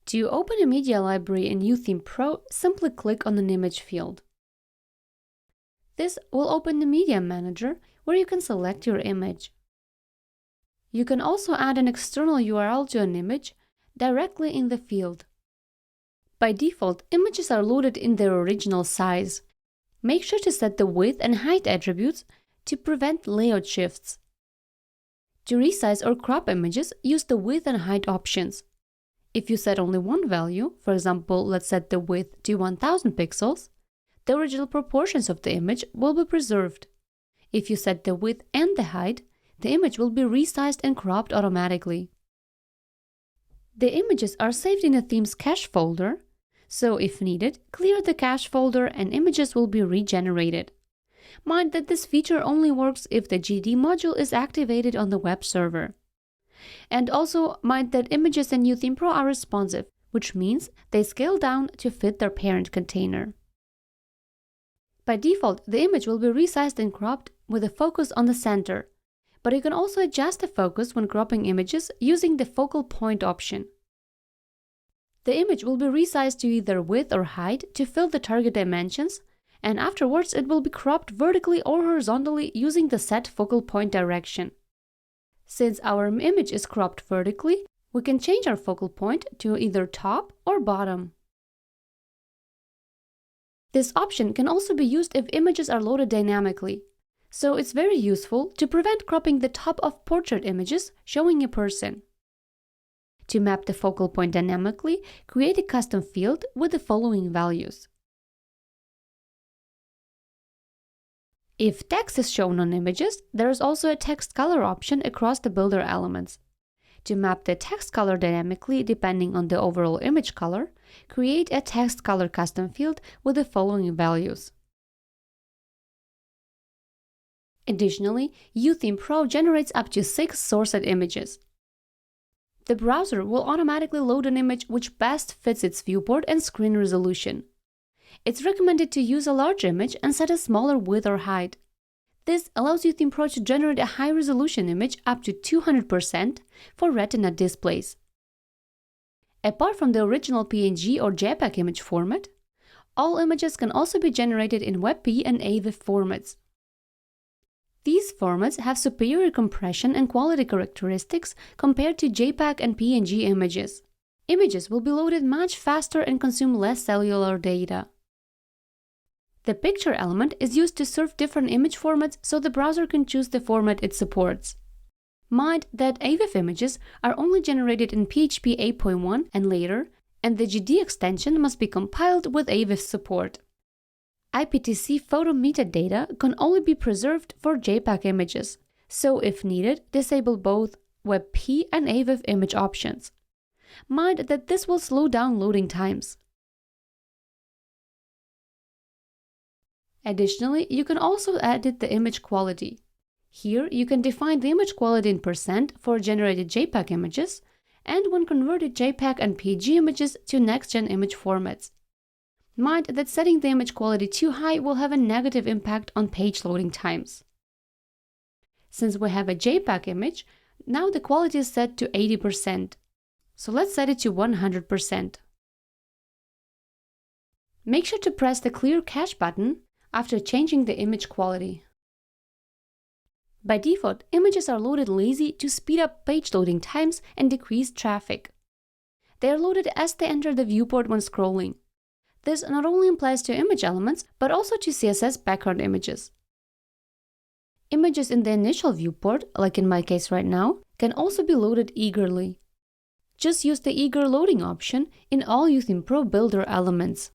To open a media library in YOOtheme Pro, simply click on an image field. This will open the Media Manager, where you can select your image. You can also add an external URL to an image directly in the field. By default, images are loaded in their original size. Make sure to set the width and height attributes to prevent layout shifts. To resize or crop images, use the width and height options. If you set only one value, for example, let's set the width to 1000 pixels, the original proportions of the image will be preserved. If you set the width and the height, the image will be resized and cropped automatically. The images are saved in a theme's cache folder, so if needed, clear the cache folder and images will be regenerated. Mind that this feature only works if the GD module is activated on the web server. And also mind that images in YOOtheme Pro are responsive, which means they scale down to fit their parent container. By default, the image will be resized and cropped with a focus on the center, but you can also adjust the focus when cropping images using the focal point option. The image will be resized to either width or height to fill the target dimensions, and afterwards it will be cropped vertically or horizontally using the set focal point direction. Since our image is cropped vertically, we can change our focal point to either top or bottom. This option can also be used if images are loaded dynamically, so it's very useful to prevent cropping the top of portrait images showing a person. To map the focal point dynamically, create a custom field with the following values. If text is shown on images, there is also a text color option across the builder elements. To map the text color dynamically depending on the overall image color, create a text color custom field with the following values. Additionally, YOOtheme Pro generates up to 6 sourced images. The browser will automatically load an image which best fits its viewport and screen resolution. It's recommended to use a large image and set a smaller width or height. This allows YOOtheme Pro to generate a high-resolution image up to 200% for Retina displays. Apart from the original PNG or JPEG image format, all images can also be generated in WebP and AVIF formats. These formats have superior compression and quality characteristics compared to JPEG and PNG images. Images will be loaded much faster and consume less cellular data. The picture element is used to serve different image formats so the browser can choose the format it supports. Mind that AVIF images are only generated in PHP 8.1 and later, and the GD extension must be compiled with AVIF support. IPTC photo metadata can only be preserved for JPEG images, so if needed, disable both WebP and AVIF image options. Mind that this will slow down loading times. Additionally, you can also edit the image quality. Here, you can define the image quality in % for generated JPEG images and when converted JPEG and PNG images to next-gen image formats. Mind that setting the image quality too high will have a negative impact on page loading times. Since we have a JPEG image, now the quality is set to 80%. So let's set it to 100%. Make sure to press the Clear Cache button after changing the image quality. By default, images are loaded lazy to speed up page loading times and decrease traffic. They are loaded as they enter the viewport when scrolling. This not only applies to image elements, but also to CSS background images. Images in the initial viewport, like in my case right now, can also be loaded eagerly. Just use the eager loading option in all YOOtheme Pro builder elements.